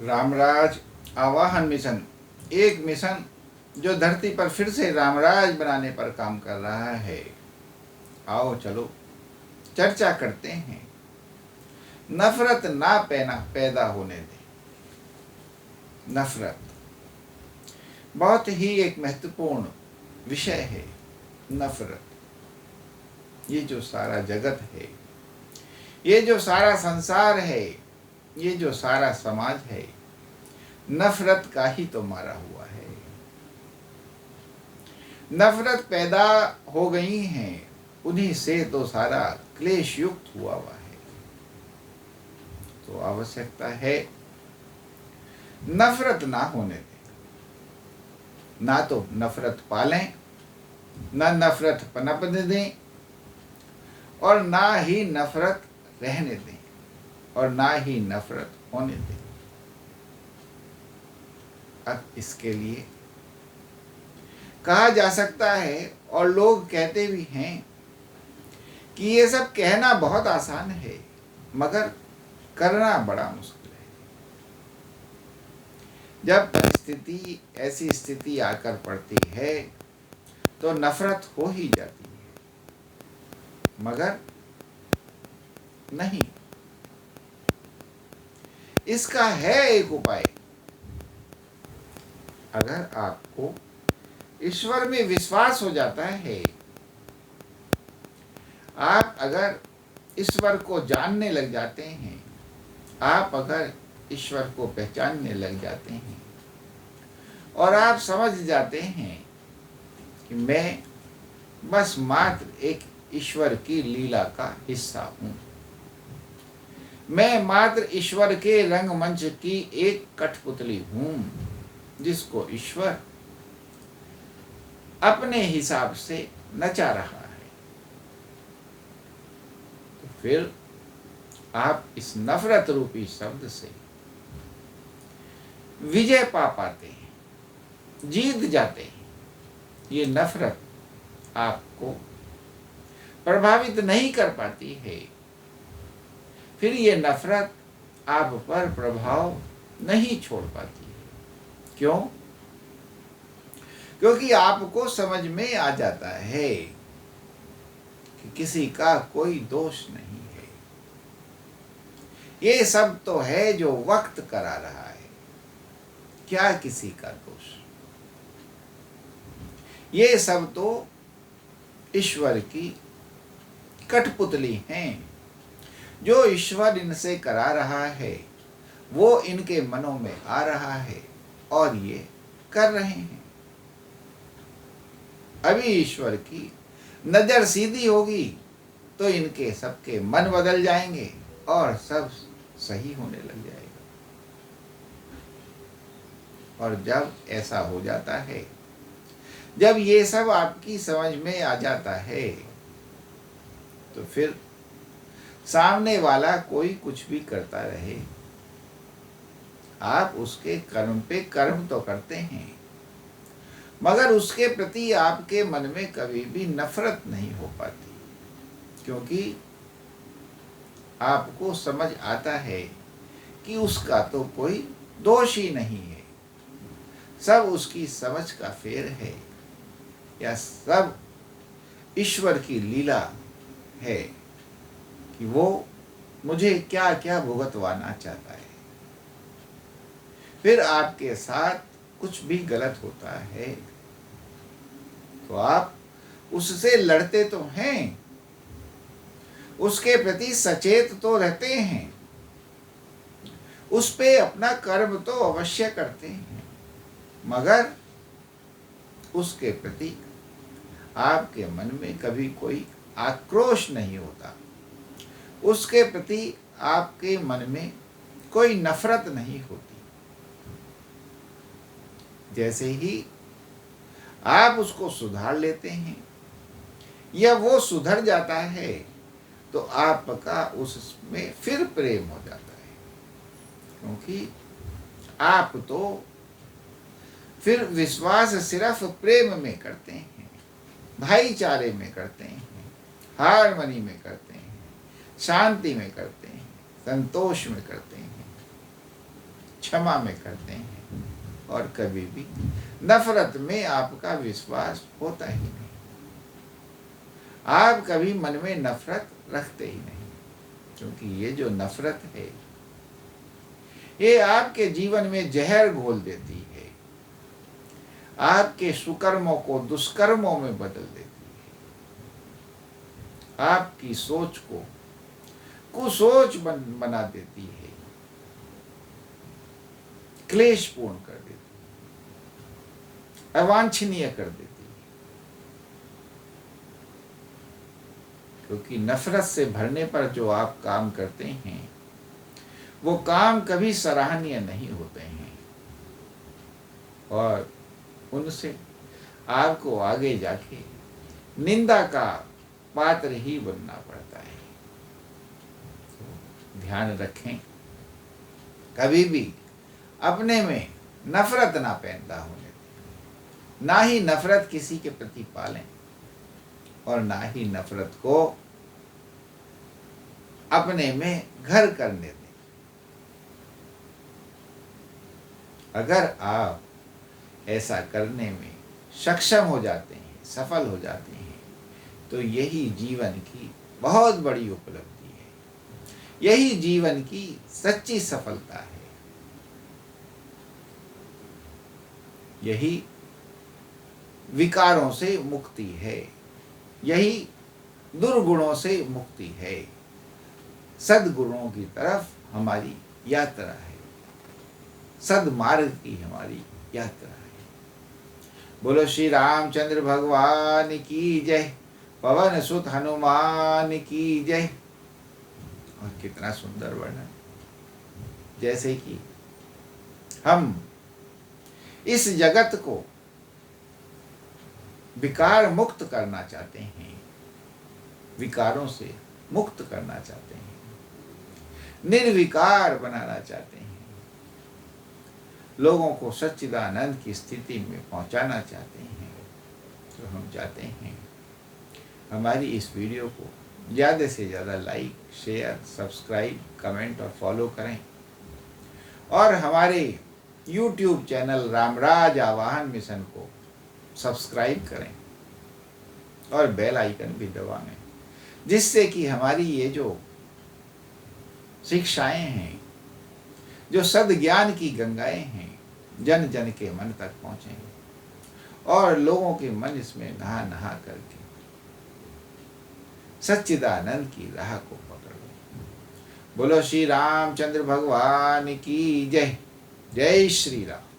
रामराज आवाहन मिशन एक मिशन जो धरती पर फिर से रामराज बनाने पर काम कर रहा है। आओ चलो चर्चा करते हैं। नफरत ना पैदा होने दें। नफरत बहुत ही एक महत्वपूर्ण विषय है। नफरत, ये जो सारा जगत है, ये जो सारा संसार है, ये जो सारा समाज है, नफरत का ही तो मारा हुआ है। नफरत पैदा हो गई हैं, उन्हीं से तो सारा क्लेश युक्त हुआ है। तो आवश्यकता है नफरत ना होने दें। ना तो नफरत पालें, ना नफरत पनपने दें, और ना ही नफरत रहने दें, और ना ही नफरत होने दें। अब इसके लिए कहा जा सकता है, और लोग कहते भी हैं कि ये सब कहना बहुत आसान है, मगर करना बड़ा मुश्किल है। जब परिस्थिति ऐसी स्थिति आकर पड़ती है तो नफरत हो ही जाती है, मगर नहीं। इसका है एक उपाय। अगर आपको ईश्वर में विश्वास हो जाता है, आप अगर ईश्वर को जानने लग जाते हैं, आप अगर ईश्वर को पहचानने लग जाते हैं, और आप समझ जाते हैं कि मैं बस मात्र एक ईश्वर की लीला का हिस्सा हूं, मैं मात्र ईश्वर के रंगमंच की एक कठपुतली हूं, जिसको ईश्वर अपने हिसाब से नचा रहा है। तो फिर आप इस नफरत रूपी शब्द से विजय पा पाते हैं, जीत जाते हैं। ये नफरत आपको प्रभावित नहीं कर पाती है। फिर ये नफरत आप पर प्रभाव नहीं छोड़ पाती है। क्यों? क्योंकि आपको समझ में आ जाता है कि किसी का कोई दोष नहीं है। ये सब तो है जो वक्त करा रहा है, क्या किसी का दोष? ये सब तो ईश्वर की कठपुतली हैं, जो ईश्वर इनसे करा रहा है, वो इनके मनों में आ रहा है और ये कर रहे हैं। अभी ईश्वर की नजर सीधी होगी तो इनके सबके मन बदल जाएंगे और सब सही होने लग जाएगा। और जब ऐसा हो जाता है, जब ये सब आपकी समझ में आ जाता है, तो फिर सामने वाला कोई कुछ भी करता रहे, आप उसके कर्म पे कर्म तो करते हैं, मगर उसके प्रति आपके मन में कभी भी नफरत नहीं हो पाती, क्योंकि आपको समझ आता है कि उसका तो कोई दोष ही नहीं है, सब उसकी समझ का फेर है, या सब ईश्वर की लीला है कि वो मुझे क्या क्या भुगतवाना चाहता है। फिर आपके साथ कुछ भी गलत होता है तो आप उससे लड़ते तो हैं, उसके प्रति सचेत तो रहते हैं, उस पे अपना कर्म तो अवश्य करते हैं, मगर उसके प्रति आपके मन में कभी कोई आक्रोश नहीं होता, उसके प्रति आपके मन में कोई नफरत नहीं होती। जैसे ही आप उसको सुधार लेते हैं या वो सुधर जाता है, तो आपका उसमें फिर प्रेम हो जाता है, क्योंकि आप तो फिर विश्वास सिर्फ प्रेम में करते हैं, भाईचारे में करते हैं, हार्मनी में करते हैं, शांति में करते हैं, संतोष में करते हैं। क्षमा में करते हैं और कभी भी नफरत में आपका विश्वास होता ही नहीं। आप कभी मन में नफरत रखते ही नहीं, क्योंकि ये जो नफरत है ये आपके जीवन में जहर घोल देती है, आपके सुकर्मों को दुष्कर्मों में बदल देती है, आपकी सोच को कुसोच बना देती है, क्लेशपूर्ण कर देती है, अवांछनीय कर देती है। क्योंकि नफरत से भरने पर जो आप काम करते हैं वो काम कभी सराहनीय नहीं होते हैं और उनसे आपको आगे जाके निंदा का पात्र ही बनना पड़ता है। तो ध्यान रखें, कभी भी अपने में नफरत ना पैदा होने दें, ना ही नफरत किसी के प्रति पालें और ना ही नफरत को अपने में घर करने दें। अगर आप ऐसा करने में सक्षम हो जाते हैं, सफल हो जाते हैं, तो यही जीवन की बहुत बड़ी उपलब्धि है, यही जीवन की सच्ची सफलता है, यही विकारों से मुक्ति है, यही दुर्गुणों से मुक्ति है, सद्गुणों की तरफ हमारी यात्रा है, सद्मार्ग की हमारी यात्रा है। बोलो श्री रामचंद्र भगवान की जय, पवन सुत हनुमान की जय। और कितना सुंदर वर्णन, जैसे कि हम इस जगत को विकार मुक्त करना चाहते हैं, विकारों से मुक्त करना चाहते हैं, निर्विकार बनाना चाहते हैं, लोगों को सच्चिदानंद की स्थिति में पहुंचाना चाहते हैं, तो हम चाहते हैं हमारी इस वीडियो को ज़्यादा से ज़्यादा लाइक, शेयर, सब्सक्राइब, कमेंट और फॉलो करें और हमारे YouTube चैनल रामराज आवाहन मिशन को सब्सक्राइब करें और बेल आइकन भी दबाएं, जिससे कि हमारी ये जो शिक्षाएं हैं, जो सद्ज्ञान की गंगाएं हैं, जन जन के मन तक पहुँचें और लोगों के मन इसमें नहा नहा करके सच्चिदानंद की राह को पकड़ लें। बोलो श्री रामचंद्र भगवान की जय। जय श्री राम।